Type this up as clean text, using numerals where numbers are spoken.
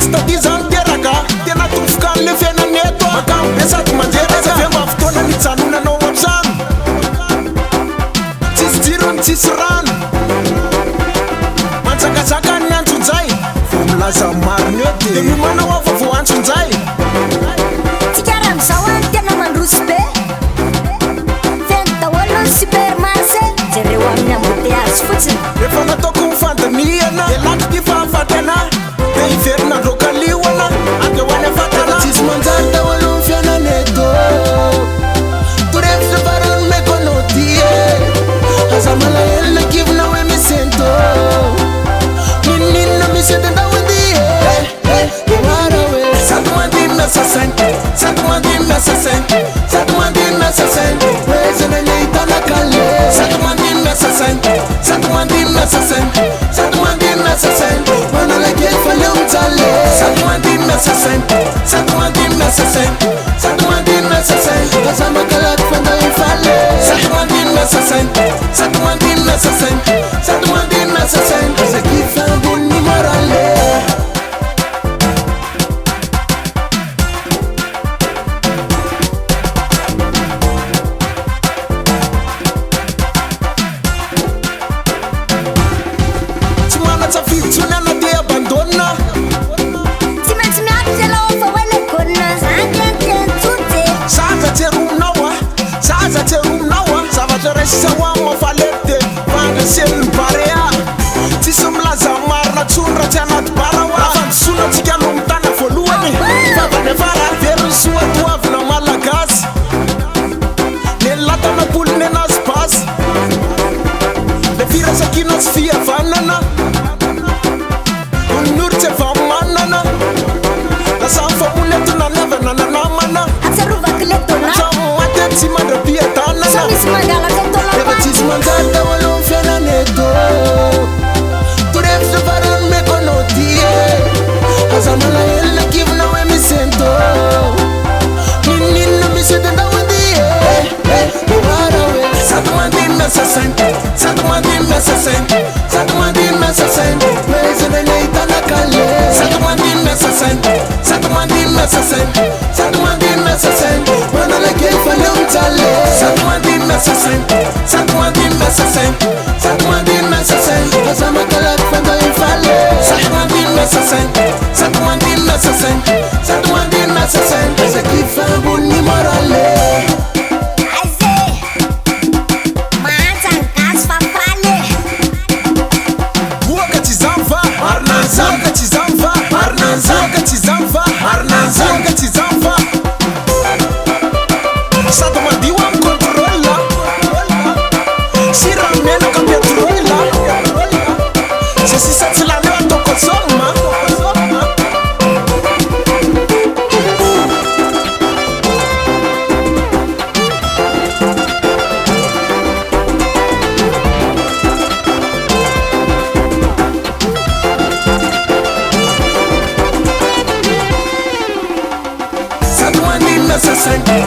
artista dizany teraka tena tofoka le fiainany eto makambesady manjeraka fiamba fotoana nijanonanao am'trano tsisy jirony tsisy rano manjakazaka ny antsonjay vo milaza mariny eo de mimanao ava vo antsonjay fikaram'zao any tena mandroso be feno daholo ny supermarché jereo amin'ny embouteillage fotsiny rehefa nataoko mifandamihana de laky ty fahafatana de iverinandrokalioana ande ho any afatana tsisy manjary daholo ny fiainany eto torevitra farany mekonodie aza malahelina kivona hoe misento nininina misy edendahondie oara hoe sady mandinina sasainy sady mandinina sasainy sady mandinina sasainy oezana le hitanakale sady mandinina sasainy sady mandinina sasainy sady mandinina sasainy manalakely fa leo mijale sady mandinina sasainy sady mandinina sasainy sady mandinina sasainy aza makalaky fandahifale sady mandinina sasainy sady mandinina sasainy sady mandinina sasainy aza kifambony morale tsy manatsafidy ana te abandonna tsy maintsy miaritra aloha fa hoe lekôlina zany tententsonjy zaza tsy arominao a zaza tsy arominao a zavatra raisisa ho am mafalety de fandraseliny barea tsisy milaza marina tsony raha tsy anaty bara oa fandisonatsika aloha mitana voalohany favany afara veriny soatoavina malagasy nelatana poliny anazy basy le firasakina sy fihavanana onynoritsy ava manana lasamy famoletona niavana nanamana atsiarovako le tona maty tsy mandrapiatanana sa misy mangalaka efa tolapa tsisy manjary daholo ny fiainany eto torevitra farany mekonodie aza malahelina kivona hoe misento nininina misy edendahondie oara hoe sady mandinina sasainy sady mandinina sasainy sady mandinina sasainy oezana le hitanakale sady mandinina sasainy sady mandinina sasainy sady mandinina sasainy manalakely fa leo mijale sady mandinina sasainy sady mandinina sasainy sady mandinina sasainy aza makalaky fandahifale sady mandinina sasainy sady mandinina sasainy sady mandinina sasainy aza kifambony morale aze mahantsany gasy fafaly oaka tsy zany fa marinanza oaka tsy zany fa marinanza oaka tsy zany fa marinanza oaka tsy zany fa sady mandio amy contrôle sy raha menaka petrôle ze sisa tsy lany eo ataoko soma sady mandinina sasainy